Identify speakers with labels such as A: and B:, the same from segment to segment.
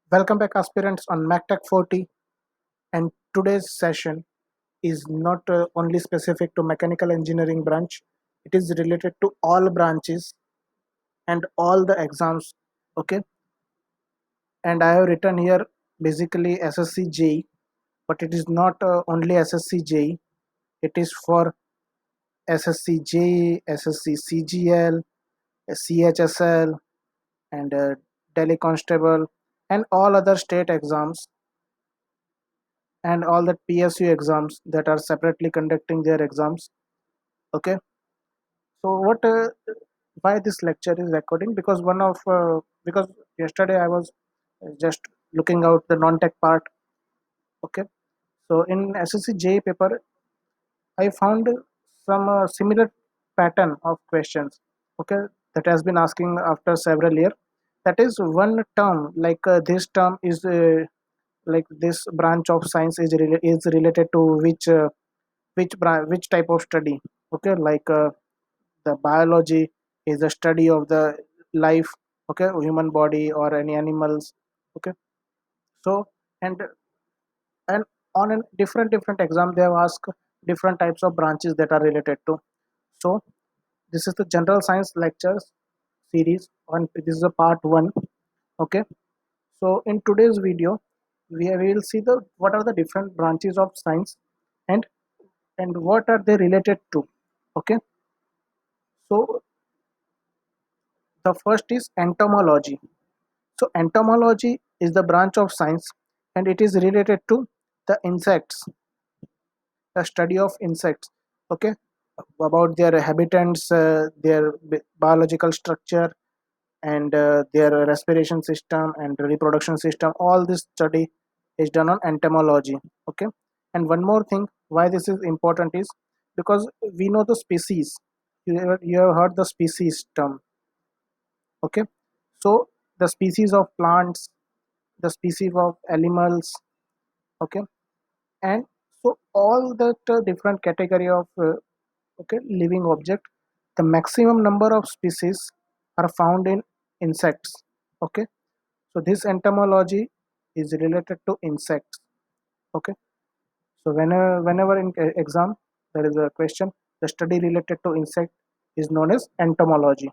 A: Welcome back, aspirants on MacTech 40. And today's session is not only specific to mechanical engineering branch, it is related to all branches and all the exams. Okay, and I have written here basically SSC JE, but it is not only SSC JE, it is for SSC JE, SSC CGL, CHSL, and Delhi Constable, and all other state exams and all the PSU exams that are separately conducting their exams. Okay, so why this lecture is recording? Because because yesterday I was just looking out the non-tech part. Okay, so in SSC J paper, I found some similar pattern of questions. Okay, that has been asking after several years. That is one term like this term is like this branch of science is related to which type of study. Okay, like the biology is the study of the life, okay, human body or any animals. Okay, so and and on a different exam they have asked different types of branches that are related to. So this is the general science lectures series, and this is a part one. Okay, so in today's video we will see the what are the different branches of science, and what are they related to. Okay, so the first is entomology. So entomology is the branch of science, and it is related to the insects, the study of insects. Okay, about their habitants, their biological structure, and their respiration system and reproduction system. All this study is done on entomology. Okay, and one more thing why this is important is because we know the species. You have heard the species term. Okay, so the species of plants, the species of animals. Okay, and so all that different category of okay living object, the maximum number of species are found in insects. Okay, so this entomology is related to insects. Okay, so whenever in exam there is a question, the study related to insect is known as entomology.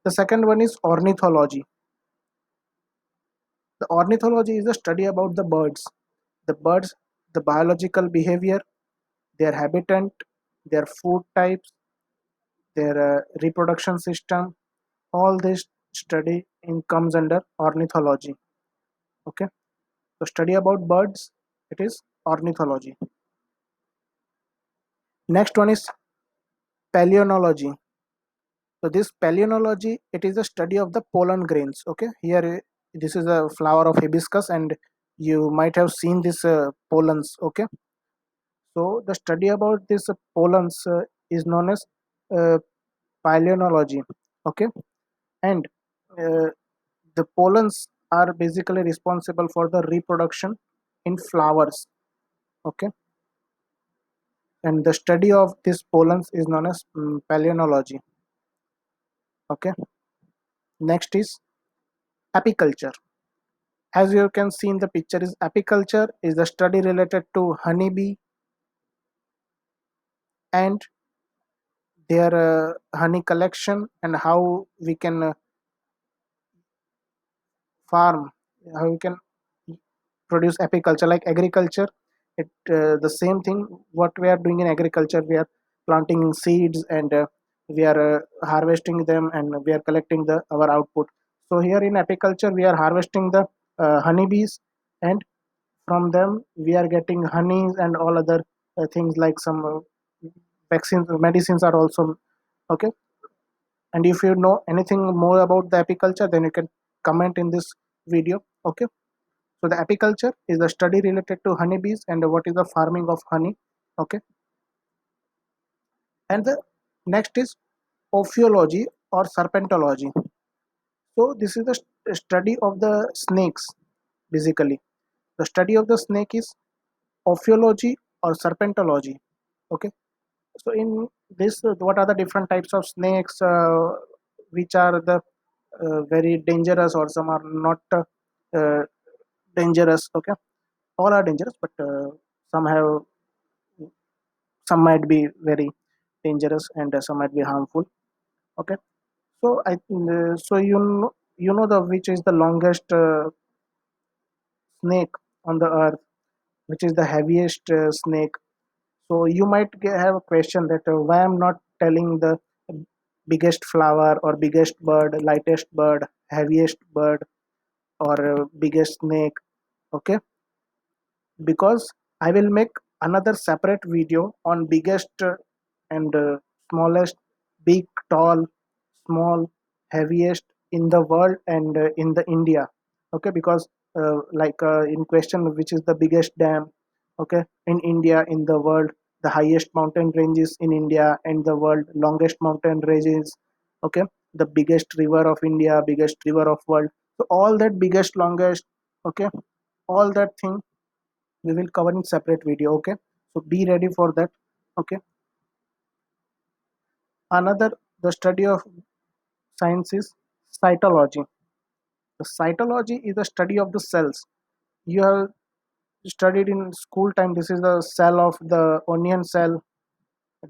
A: The second one is ornithology. The ornithology is the study about the birds, the biological behavior, their habitat, their food types, their reproduction system. All this study in comes under ornithology. Okay, so study about birds, it is ornithology. Next one is palynology. So this palynology, it is a study of the pollen grains. Okay, here this is a flower of hibiscus, and you might have seen this pollens. Okay, so the study about this pollens is known as uh, palynology. Okay, and uh, the pollens are basically responsible for the reproduction in flowers. Okay, and the study of these pollens is known as palynology. Okay, next is apiculture. As you can see in the picture, is apiculture is the study related to honeybee and their honey collection, and how we can farm, how we can produce apiculture like agriculture. It the same thing what we are doing in agriculture. We are planting seeds, and we are harvesting them, and we are collecting the our output. So here in apiculture we are harvesting the honeybees, and from them we are getting honeys and all other things like some vaccines, medicines are also. Okay, and if you know anything more about the apiculture, then you can comment in this video. Okay, so the apiculture is the study related to honeybees and what is the farming of honey. Okay, and the next is ophiology or serpentology. So this is the study of the snakes. Basically, the study of the snake is ophiology or serpentology. Okay, so in this, what are the different types of snakes, which are the very dangerous, or some are not uh, dangerous. Okay, all are dangerous, but some might be very dangerous, and some might be harmful. Okay, so you know the which is the longest snake on the earth, which is the heaviest snake. So you might have a question that why I'm not telling the biggest flower or biggest bird, lightest bird, heaviest bird, or biggest snake. Okay, because I will make another separate video on biggest and smallest, big, tall, small, heaviest in the world and in the India. Okay, because in question, which is the biggest dam? Okay, in India, in the world, the highest mountain ranges in India and the world, longest mountain ranges. Okay, the biggest river of India, biggest river of world. So all that biggest, longest. Okay, all that thing we will cover in separate video. Okay, so be ready for that. Okay, another the study of science is cytology. The cytology is the study of the cells. You have studied in school time. This is the cell of the onion cell.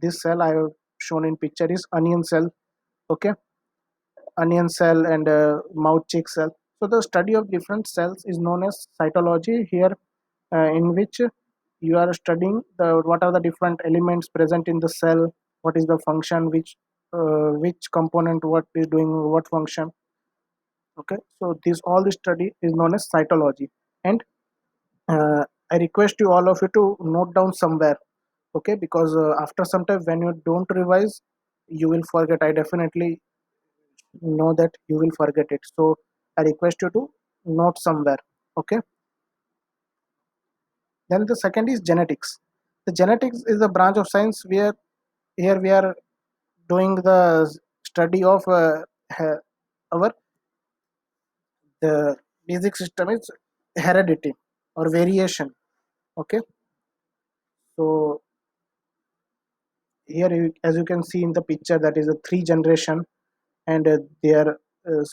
A: This cell I have shown in picture is onion cell. Okay, onion cell and mouth cheek cell. So the study of different cells is known as cytology here, in which you are studying the what are the different elements present in the cell, what is the function, which component what is doing what function. Okay, so this all the study is known as cytology, and I request you all of you to note down somewhere. Okay, because after some time when you don't revise, you will forget. I definitely know that you will forget it, so I request you to note somewhere. Okay, then the second is genetics. The genetics is a branch of science where here we are doing the study of our the basic system is heredity or variation. Okay, so here as you can see in the picture, that is a three generation, and there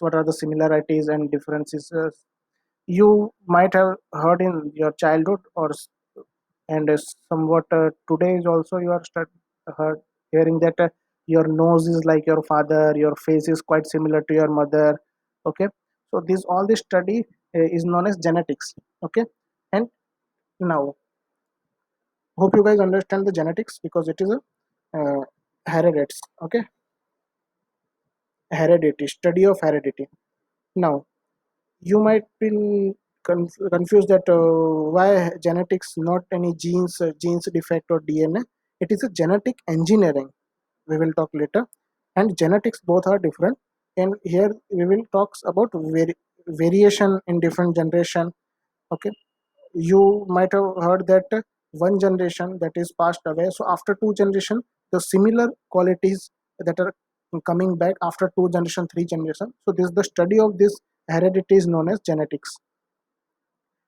A: what are the similarities and differences. You might have heard in your childhood or and somewhat today is also you are heard hearing that your nose is like your father, your face is quite similar to your mother. Okay, so this study is known as genetics. Okay, and now hope you guys understand the genetics because it is a heredity. Okay, heredity, study of heredity. Now you might be confused that why genetics, not any genes defect or DNA. It is a genetic engineering. We will talk later, and genetics both are different, and here we will talk about variation in different generation. Okay, you might have heard that one generation that is passed away, so after two generation the similar qualities that are coming back after two generation, three generation. So this the study of this heredity is known as genetics.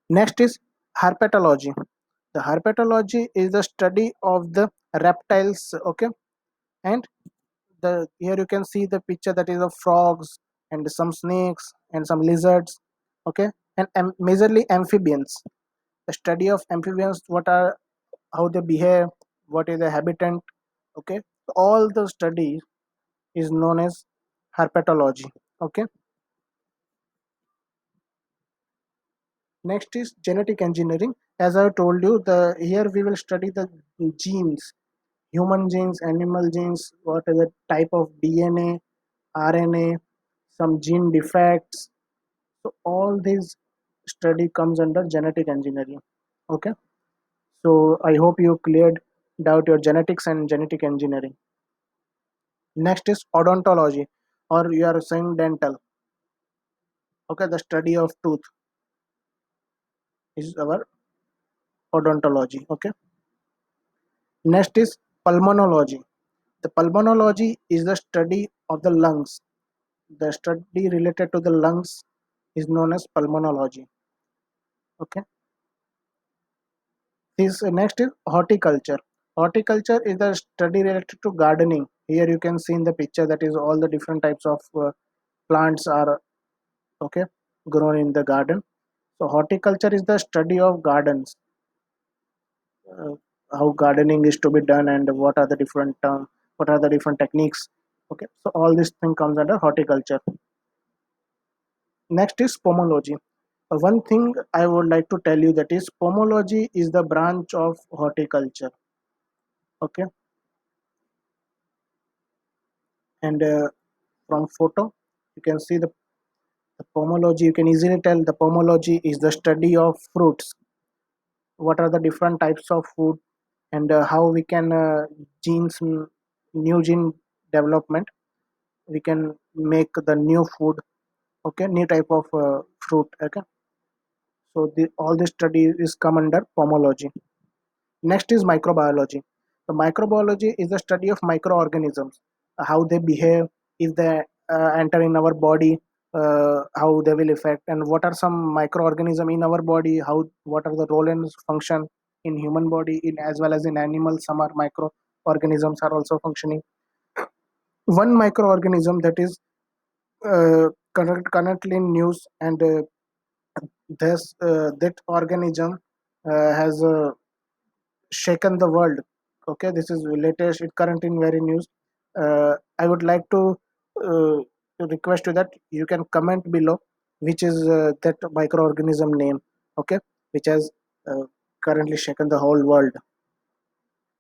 A: Next is herpetology. The herpetology is the study of the reptiles. Okay, and the here you can see the picture, that is of frogs and some snakes and some lizards. Okay, and majorly amphibians. The study of amphibians, what are, how they behave, what is the habitat. Okay, all the study is known as herpetology. Okay, next is genetic engineering. As I told you, the here we will study the genes, human genes, animal genes, what is the type of DNA, RNA, some gene defects. So all these study comes under genetic engineering. Okay, so I hope you cleared out your genetics and genetic engineering. Next is odontology, or you are saying dental. Okay, the study of tooth is our odontology. Okay, next is pulmonology. The pulmonology is the study of the lungs. The study related to the lungs is known as pulmonology. Okay, this next is horticulture. Horticulture is the study related to gardening. Here you can see in the picture, that is all the different types of plants are okay grown in the garden. So horticulture is the study of gardens, uh, how gardening is to be done, and what are the different techniques. Okay, so all this thing comes under horticulture. Next is pomology. One thing I would like to tell you, that is pomology is the branch of horticulture. Okay, and from photo you can see the pomology. You can easily tell the pomology is the study of fruits. What are the different types of food, and how we can genes new gene development, we can make the new food. Okay, new type of fruit. Okay, so all this study is come under pomology. Next is microbiology. The microbiology is the study of microorganisms, how they behave, if they enter in our body, how they will affect, and what are some microorganism in our body, how what are the role and function in human body, in as well as in animals. Some are microorganisms are also functioning. One microorganism that is currently in news, and that organism has shaken the world. Okay, this is latest, it current in very news. I would like uh, to request you that you can comment below which is that microorganism name. Okay, which has uh, currently shaken the whole world.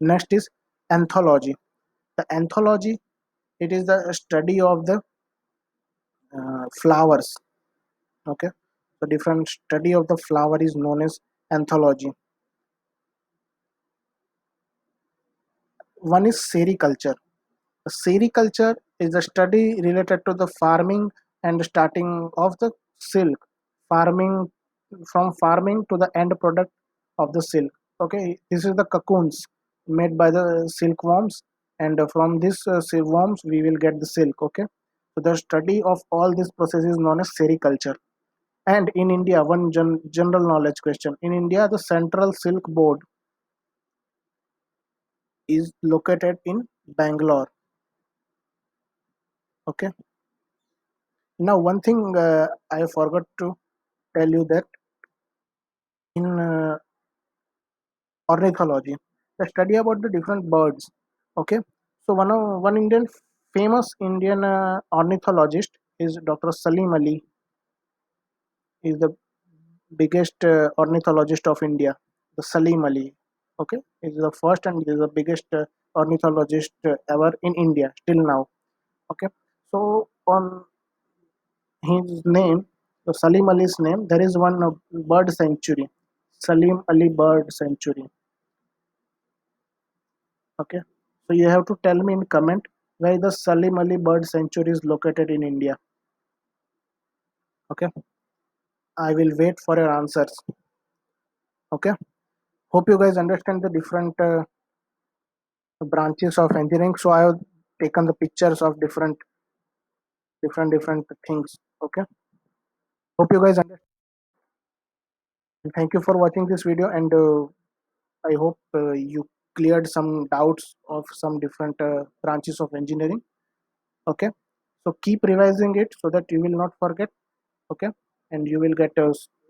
A: Next is anthology. The anthology, it is the study of the flowers. Okay, the different study of the flower is known as anthology. One is sericulture. Sericulture is a study related to the farming and starting of the silk, farming, from farming to the end product of the silk. Okay, this is the cocoons made by the silkworms, and from this silkworms we will get the silk. Okay, so the study of all this process is known as sericulture. And in India, one general knowledge question: in India, the Central Silk Board is located in Bangalore. Okay, now one thing I forgot to tell you, that in ornithology, the study about the different birds. Okay, so one Indian, famous Indian ornithologist is Dr. Salim Ali. Is the biggest ornithologist of India. The Salim Ali. Okay, is the first and is the biggest ornithologist ever in India till now. Okay, so on his name, so Salim Ali's name, there is one bird sanctuary, Salim Ali Bird Sanctuary. Okay, so you have to tell me in comment where the Salim Ali Bird Sanctuary is located in India. Okay, I will wait for your answers. Okay, hope you guys understand the different branches of engineering. So I have taken the pictures of different things. Okay, hope you guys understand. Thank you for watching this video, and I hope you cleared some doubts of some different branches of engineering. Okay, so keep revising it so that you will not forget. Okay, and you will get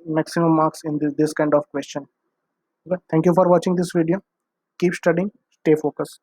A: maximum marks in this kind of question. Okay, thank you for watching this video. Keep studying, stay focused.